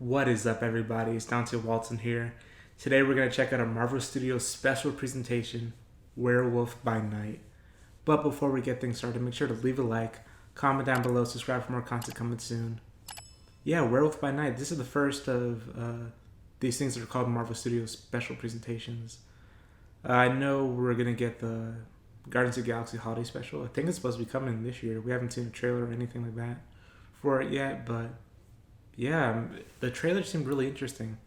What is up, everybody? It's Dante Walton here. Today we're going to check out a Marvel Studios special presentation, Werewolf by Night. But before we get things started, make sure to leave a like, comment down below, subscribe for more content coming soon. Yeah, Werewolf by Night. This is the first of these things that are called Marvel Studios special presentations. I know we're going to get the Guardians of the Galaxy Holiday Special. I think it's supposed to be coming this year. We haven't seen a trailer or anything like that for it yet, but yeah, the trailer seemed really interesting.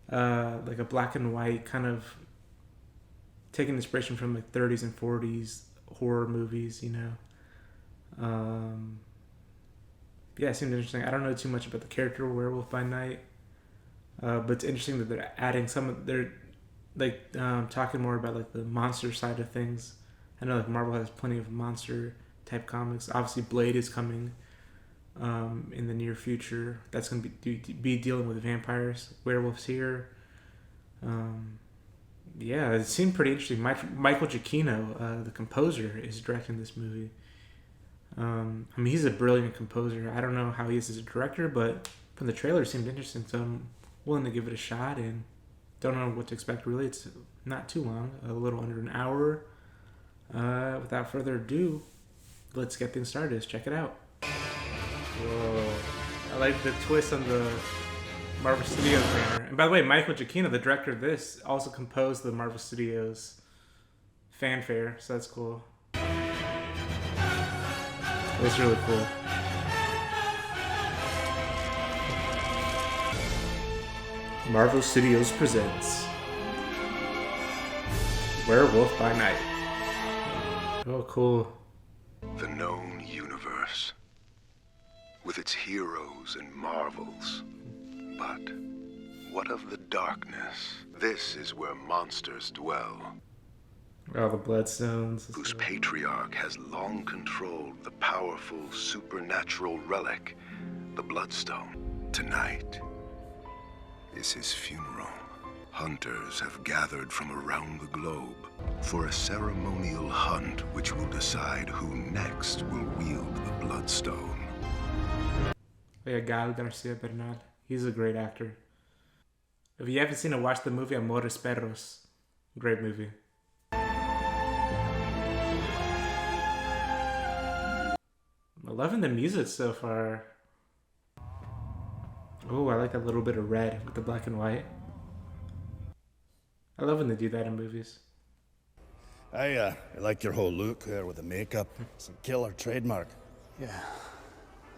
Like a black and white kind of taking inspiration from like 30s and 40s horror movies, you know. Yeah, it seemed interesting. I don't know too much about the character Werewolf by Night, but it's interesting that they're adding they're like talking more about like the monster side of things. I know like Marvel has plenty of monster type comics. Obviously, Blade is coming in the near future. That's going to be dealing with vampires. Werewolves here. Yeah, it seemed pretty interesting. Michael Giacchino, the composer, is directing this movie. I mean, he's a brilliant composer. I don't know how he is as a director, but from the trailer, it seemed interesting. So I'm willing to give it a shot, and don't know what to expect. Really, it's not too long, a little under an hour. Without further ado, let's get things started. Let's check it out. Whoa. I like the twist on the Marvel Studios banner. And by the way, Michael Giacchino, the director of this, also composed the Marvel Studios fanfare, so that's cool. That's really cool. Marvel Studios presents Werewolf by Night. Oh, cool. The known universe, with its heroes and marvels. But what of the darkness? This is where monsters dwell. Oh, the Bloodstones. Whose patriarch has long controlled the powerful supernatural relic, the Bloodstone. Tonight is his funeral. Hunters have gathered from around the globe for a ceremonial hunt which will decide who next will wield the Bloodstone. Yeah, Gal Garcia Bernal. He's a great actor. If you haven't seen it, watch the movie Amores Perros. Great movie. I'm loving the music so far. Oh, I like that little bit of red with the black and white. I love when they do that in movies. I like your whole look there with the makeup. It's a killer trademark. Yeah,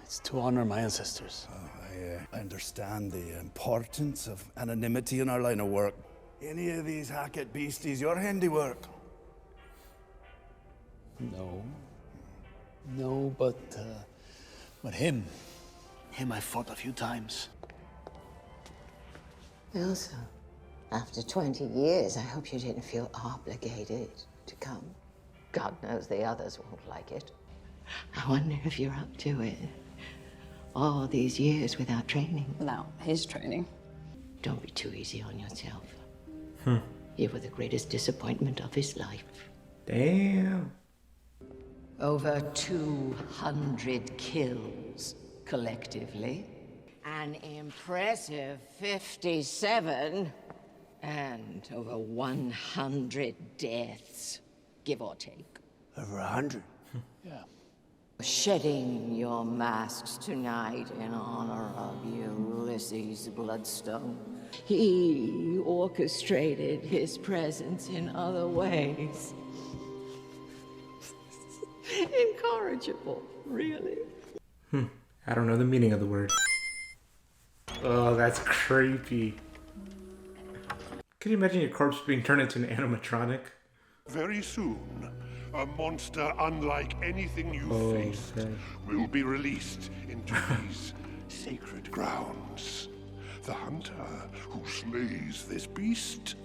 it's to honor my ancestors. I understand the importance of anonymity in our line of work. Any of these Hackett beasties your handiwork? No, but him I fought a few times. Elsa, after 20 years, I hope you didn't feel obligated to come. God knows the others won't like it. I wonder if you're up to it. All these years without training. Without his training. Don't be too easy on yourself. You were the greatest disappointment of his life. Damn. Over 200 kills collectively. An impressive 57. And over 100 deaths, give or take. Over 100? Yeah. Shedding your masks tonight in honor of Ulysses Bloodstone. He orchestrated his presence in other ways. Incorrigible, really. I don't know the meaning of the word. Oh, that's creepy. Can you imagine your corpse being turned into an animatronic? Very soon, a monster unlike anything you've faced will be released into these sacred grounds. The hunter who slays this beast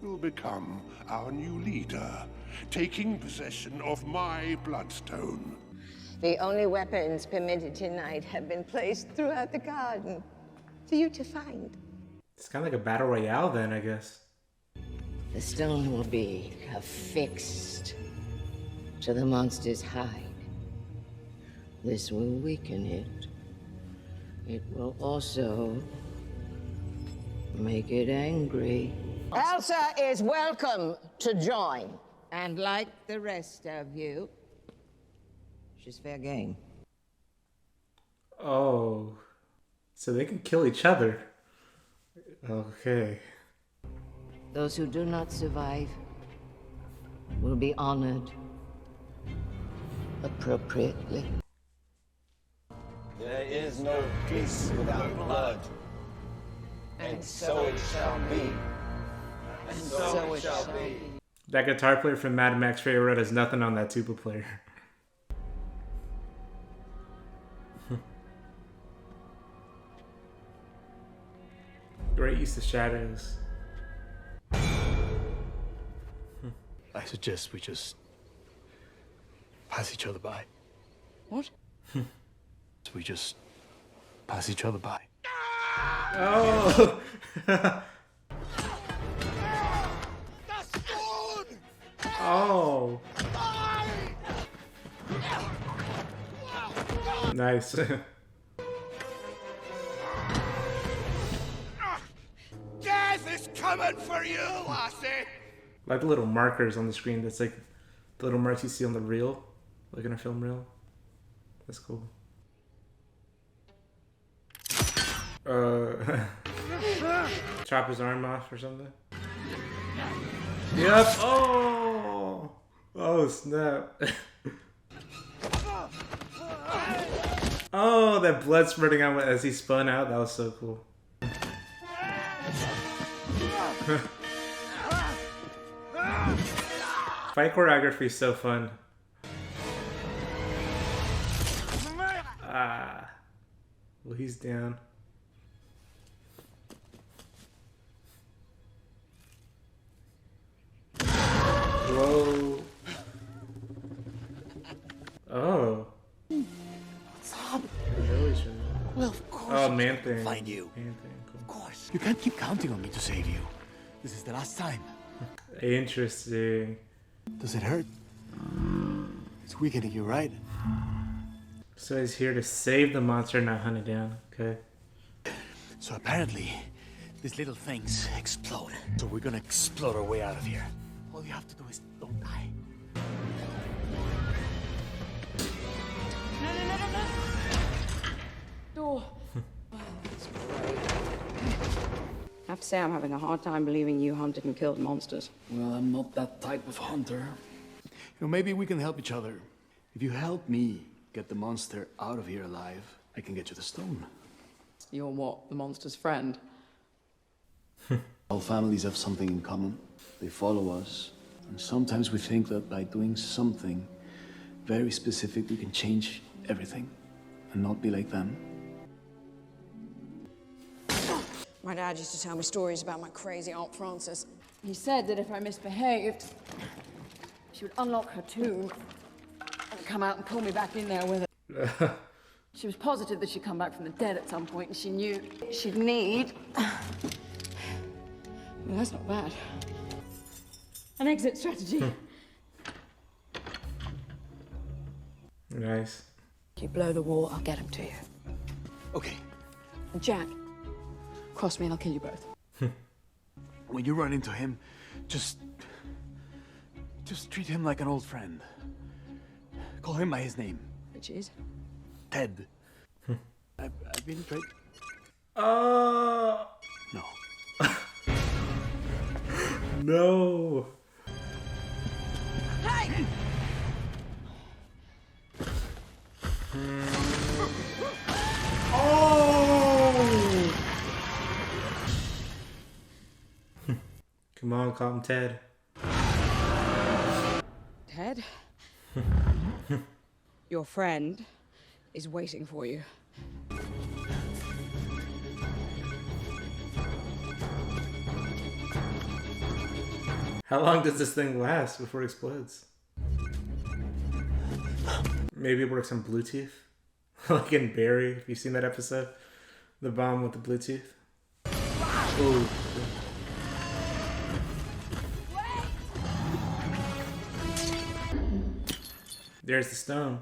will become our new leader, taking possession of my Bloodstone. The only weapons permitted tonight have been placed throughout the garden for you to find. It's kind of like a battle royale then, I guess. The stone will be affixed to the monster's hide. This will weaken it. It will also Make it angry. Elsa is welcome to join. And like the rest of you, she's fair game. Oh. So they can kill each other. Okay. Those who do not survive will be honored appropriately. There is no peace without blood. And so it shall be. And so it shall be. That guitar player from Mad Max Fury Road has nothing on that tuba player. Great use of shadows. I suggest we just pass each other by. What? We just pass each other by. Oh! Oh! Nice. Death is coming for you, lassie! Like the little markers on the screen. That's like the little marks you see on the reel, like in a film reel. That's cool. Chop his arm off or something. Yep. Oh. Oh snap. Oh, that blood spurting out as he spun out. That was so cool. Fight choreography is so fun. Ah. Well, he's down. Whoa. Oh. What's up? Well, of course. Oh, man thing. Find you. Man thing. Cool. Of course. You can't keep counting on me to save you. This is the last time. Interesting. Does it hurt? It's weakening you, right? So he's here to save the monster, not hunt it down. Okay. So apparently, these little things explode. So we're gonna explode our way out of here. All you have to do is don't die. Door. Oh, that's great. I have to say, I'm having a hard time believing you hunted and killed monsters. Well, I'm not that type of hunter. You know, maybe we can help each other. If you help me get the monster out of here alive, I can get you the stone. You're what? The monster's friend? All families have something in common. They follow us. And sometimes we think that by doing something very specific, we can change everything and not be like them. My dad used to tell me stories about my crazy Aunt Frances. He said that if I misbehaved, she would unlock her tomb and come out and pull me back in there with her. She was positive that she'd come back from the dead at some point, and she knew she'd need... Well, that's not bad. An exit strategy. Nice. You blow the wall, I'll get him to you. Okay. And Jack, cross me and I'll kill you both. When you run into him, just treat him like an old friend. Call him by his name. Which is? Ted. I've been great. Oh No. no. Hey! Oh! Come on, call him Ted. Ted? Your friend is waiting for you. How long does this thing last before it explodes? Maybe it works on Bluetooth. Like in Barry, if you've seen that episode. The bomb with the Bluetooth. Ooh. There's the stone.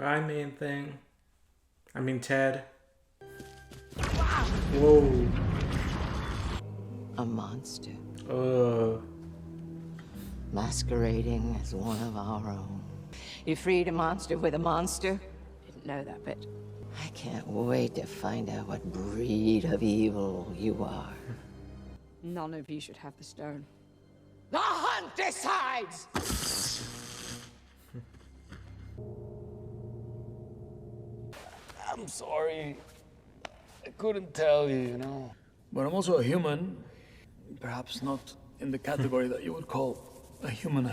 Bye, main thing. I mean, Ted. Whoa. A monster. Masquerading as one of our own. You freed a monster with a monster? Didn't know that bit. I can't wait to find out what breed of evil you are. None of you should have the stone. The hunt decides! I'm sorry. I couldn't tell you, you know. But I'm also a human. Perhaps not in the category that you would call a human.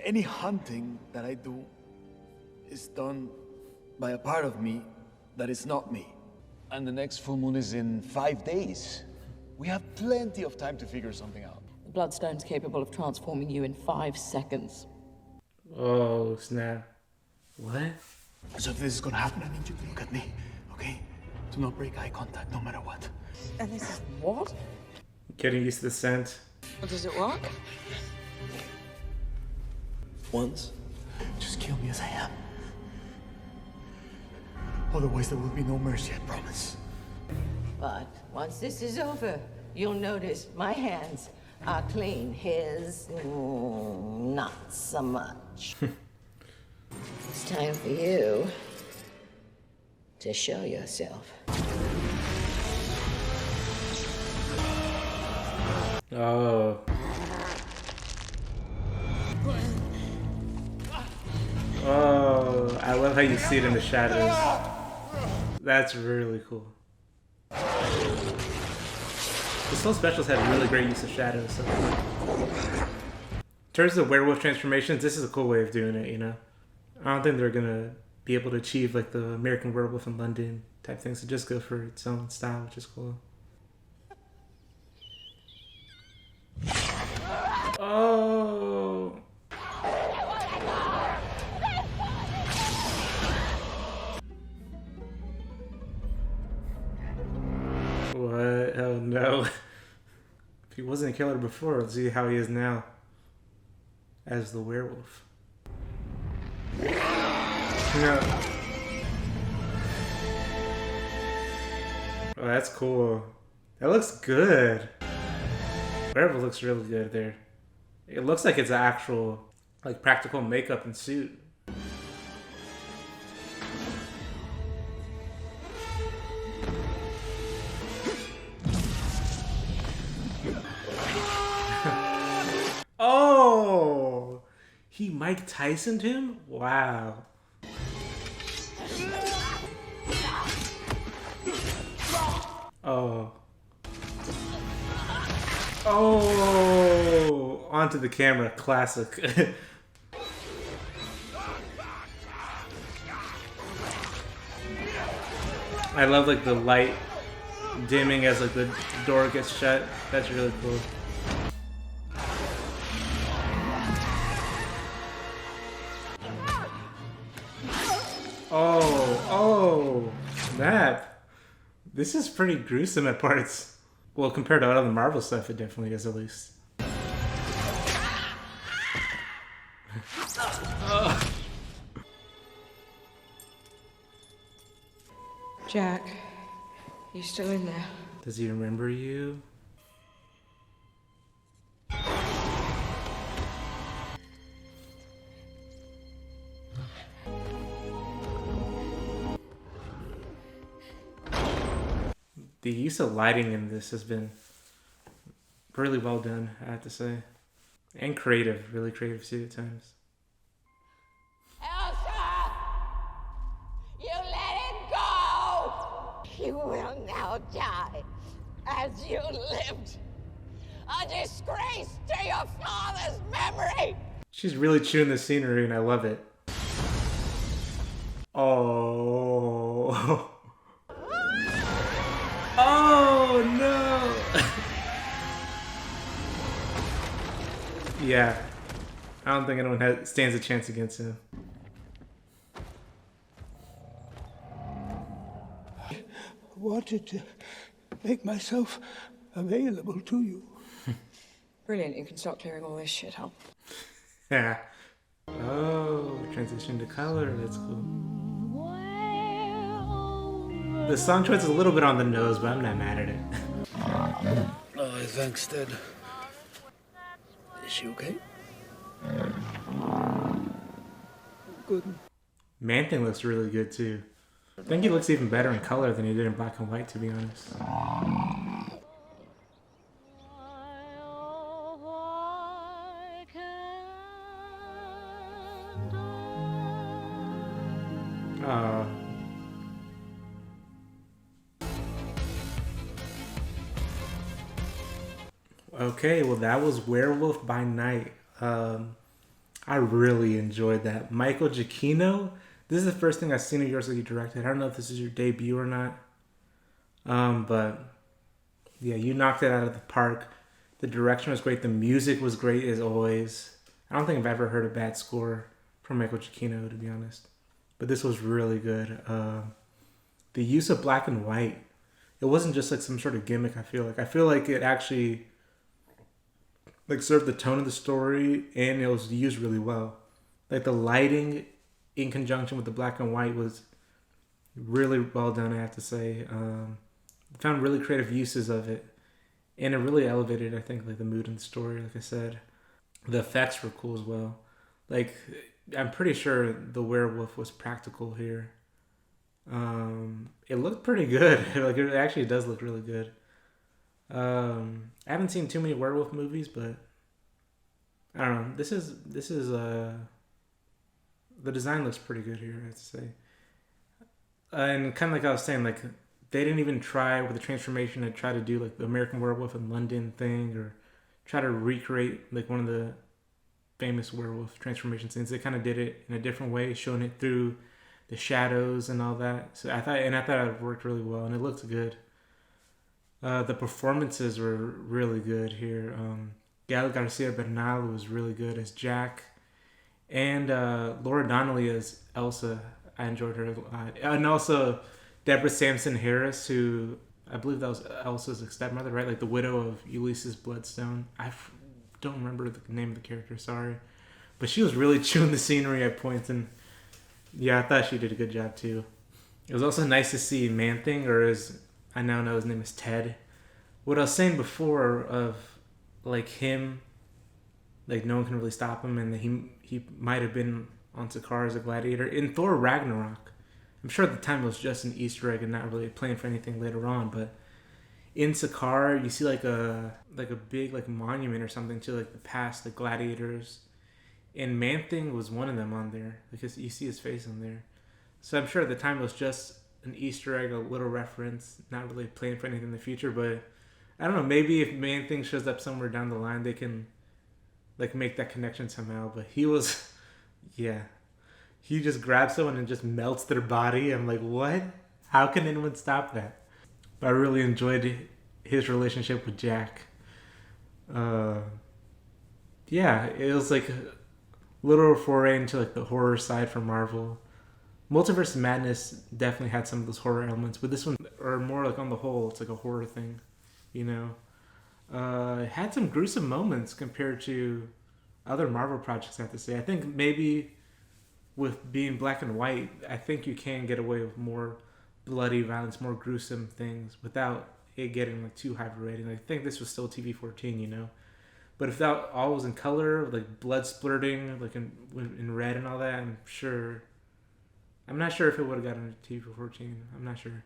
Any hunting that I do is done by a part of me that is not me. And the next full moon is in 5 days. We have plenty of time to figure something out. The Bloodstone's capable of transforming you in 5 seconds. Oh, snap. What? So if this is gonna happen, I need you to look at me, okay? Do not break eye contact, no matter what. And this is what? Getting used to the scent. Well, does it work? Once, just kill me as I am. Otherwise, there will be no mercy, I promise. But once this is over, you'll notice my hands are clean. His, not so much. It's time for you to show yourself. Oh. Oh, I love how you see it in the shadows. That's really cool. This whole special's had really great use of shadows. So. In terms of werewolf transformations, this is a cool way of doing it, you know? I don't think they're gonna be able to achieve like the American Werewolf in London type thing, so just go for its own style, which is cool. Oh! What? Oh no. If he wasn't a killer before, let's see how he is now as the werewolf. Yeah. Oh, that's cool. That looks good. Werewolf looks really good there. It looks like it's an actual, like, practical makeup and suit. Oh! He Mike Tyson'd him? Wow. Oh. Oh! Onto the camera. Classic. I love like the light dimming as like the door gets shut. That's really cool. Oh, snap. This is pretty gruesome at parts. Well, compared to other Marvel stuff, it definitely is, at least. Jack, you still in there? Does he remember you? The use of lighting in this has been really well done, I have to say. And creative, really creative too at times. Elsa! You let it go! You will now die as you lived. A disgrace to your father's memory! She's really chewing the scenery and I love it. Oh. Oh no! Yeah. I don't think anyone stands a chance against him. I wanted to make myself available to you. Brilliant, you can start clearing all this shit up. Yeah. Oh, transition to color. That's cool. The song choice is a little bit on the nose, but I'm not mad at it. Oh, I think Stead. Is she okay? Good. Man-Thing looks really good too. I think he looks even better in color than he did in black and white, to be honest. Okay, well that was Werewolf by Night. I really enjoyed that. Michael Giacchino. This is the first thing I've seen of yours that you directed. I don't know if this is your debut or not. But yeah, you knocked it out of the park. The direction was great. The music was great as always. I don't think I've ever heard a bad score from Michael Giacchino, to be honest. But this was really good. The use of black and white. It wasn't just like some sort of gimmick, I feel like it actually like served the tone of the story, and it was used really well. Like the lighting in conjunction with the black and white was really well done, I have to say. Found really creative uses of it, and it really elevated, I think, like the mood and the story. Like I said, the effects were cool as well. Like I'm pretty sure the werewolf was practical here. It looked pretty good. Like it actually does look really good. I haven't seen too many werewolf movies, but I don't know. This is the design looks pretty good here, I have to say. And kind of like I was saying, like they didn't even try with the transformation to try to do like the American Werewolf in London thing or try to recreate like one of the famous werewolf transformation scenes. They kind of did it in a different way, showing it through the shadows and all that. So I thought it worked really well, and it looked good. The performances were really good here. Gael Garcia Bernal was really good as Jack, and Laura Donnelly as Elsa. I enjoyed her a lot, and also Deborah Sampson Harris, who I believe that was Elsa's stepmother, right? Like the widow of Ulysses Bloodstone. Don't remember the name of the character, sorry, but she was really chewing the scenery at points, and yeah, I thought she did a good job too. It was also nice to see Man-Thing, or as I now know his name is Ted. What I was saying before of like him, like no one can really stop him, and that he might have been on Sakaar as a gladiator in Thor Ragnarok. I'm sure at the time it was just an Easter egg and not really playing for anything later on, but in Sakaar you see like a big like monument or something to like the past, the gladiators, and Man-Thing was one of them on there because you see his face on there. So I'm sure at the time it was just an Easter egg, a little reference, not really playing for anything in the future, but I don't know, maybe if Man-Thing shows up somewhere down the line, they can like make that connection somehow. But he was, yeah, he just grabs someone and just melts their body. I'm like, what? How can anyone stop that? But I really enjoyed his relationship with Jack. Yeah, it was like a little foray into like the horror side for Marvel. Multiverse of Madness definitely had some of those horror elements, but this one, or more like on the whole, it's like a horror thing, you know. It had some gruesome moments compared to other Marvel projects, I have to say. I think maybe with being black and white, I think you can get away with more bloody violence, more gruesome things without it getting like too high of a rating. I think this was still TV-14, you know. But if that all was in color, like blood splurting, like in red and all that, I'm not sure if it would have gotten a TV-14. I'm not sure.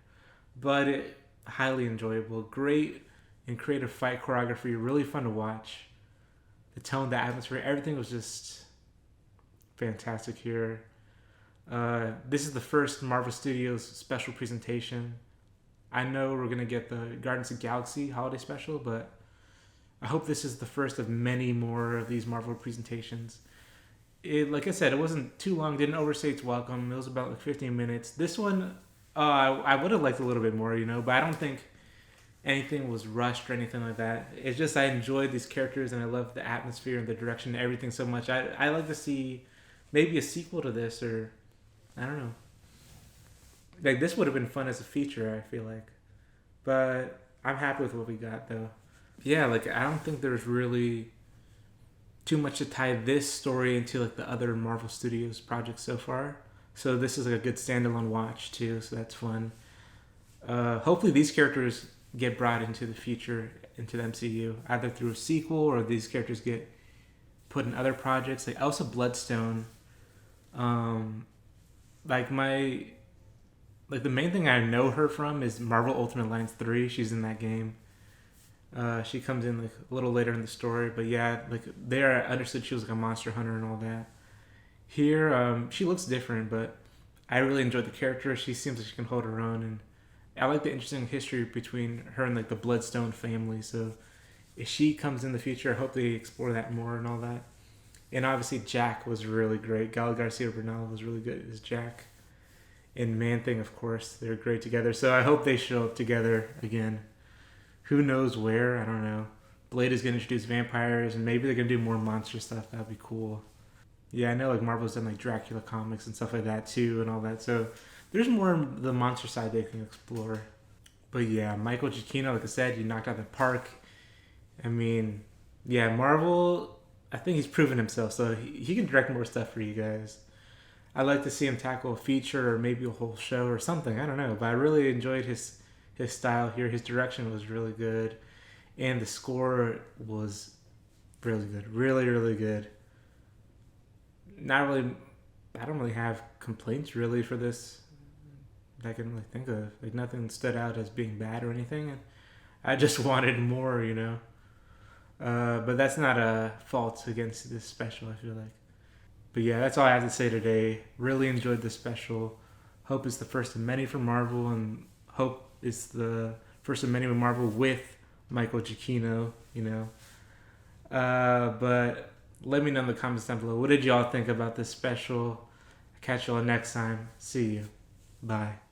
But it highly enjoyable. Great and creative fight choreography. Really fun to watch. The tone, the atmosphere, everything was just fantastic here. This is the first Marvel Studios special presentation. I know we're going to get the Guardians of the Galaxy holiday special, but I hope this is the first of many more of these Marvel presentations. Like I said, it wasn't too long, didn't overstay its welcome. It was about like 15 minutes. This one, I would have liked a little bit more, you know, but I don't think anything was rushed or anything like that. It's just I enjoyed these characters and I love the atmosphere and the direction and everything so much. I like to see maybe a sequel to this, or I don't know. Like this would have been fun as a feature, I feel like. But I'm happy with what we got though. Yeah, like I don't think there's really too much to tie this story into like the other Marvel Studios projects so far. So this is like a good standalone watch too, so that's fun. Hopefully these characters get brought into the future, into the MCU, either through a sequel or these characters get put in other projects. Like Elsa Bloodstone, like the main thing I know her from is Marvel Ultimate Alliance 3. She's in that game. She comes in like a little later in the story, but yeah, like there I understood she was like a monster hunter and all that. Here, she looks different, but I really enjoyed the character. She seems like she can hold her own, and I like the interesting history between her and like the Bloodstone family. So if she comes in the future, I hope they explore that more and all that. And obviously Jack was really great. Gal Garcia Bernal was really good as Jack. And Man-Thing, of course, they're great together. So I hope they show up together again. Who knows where? I don't know. Blade is going to introduce vampires, and maybe they're going to do more monster stuff. That'd be cool. Yeah, I know like Marvel's done like Dracula comics and stuff like that too and all that. So there's more of the monster side they can explore. But yeah, Michael Giacchino, like I said, you knocked out the park. I mean, yeah, Marvel, I think he's proven himself. So he can direct more stuff for you guys. I'd like to see him tackle a feature or maybe a whole show or something. I don't know. But I really enjoyed his style here. His direction was really good. And the score was really good. Really, really good. I don't really have complaints really for this that I can really think of. Like nothing stood out as being bad or anything. I just wanted more, you know. But that's not a fault against this special, I feel like. But yeah, that's all I have to say today. Really enjoyed the special. Hope it's the first of many for Marvel, and hope it's the first of many with Marvel with Michael Giacchino, you know. But let me know in the comments down below. What did y'all think about this special? Catch y'all next time. See you. Bye.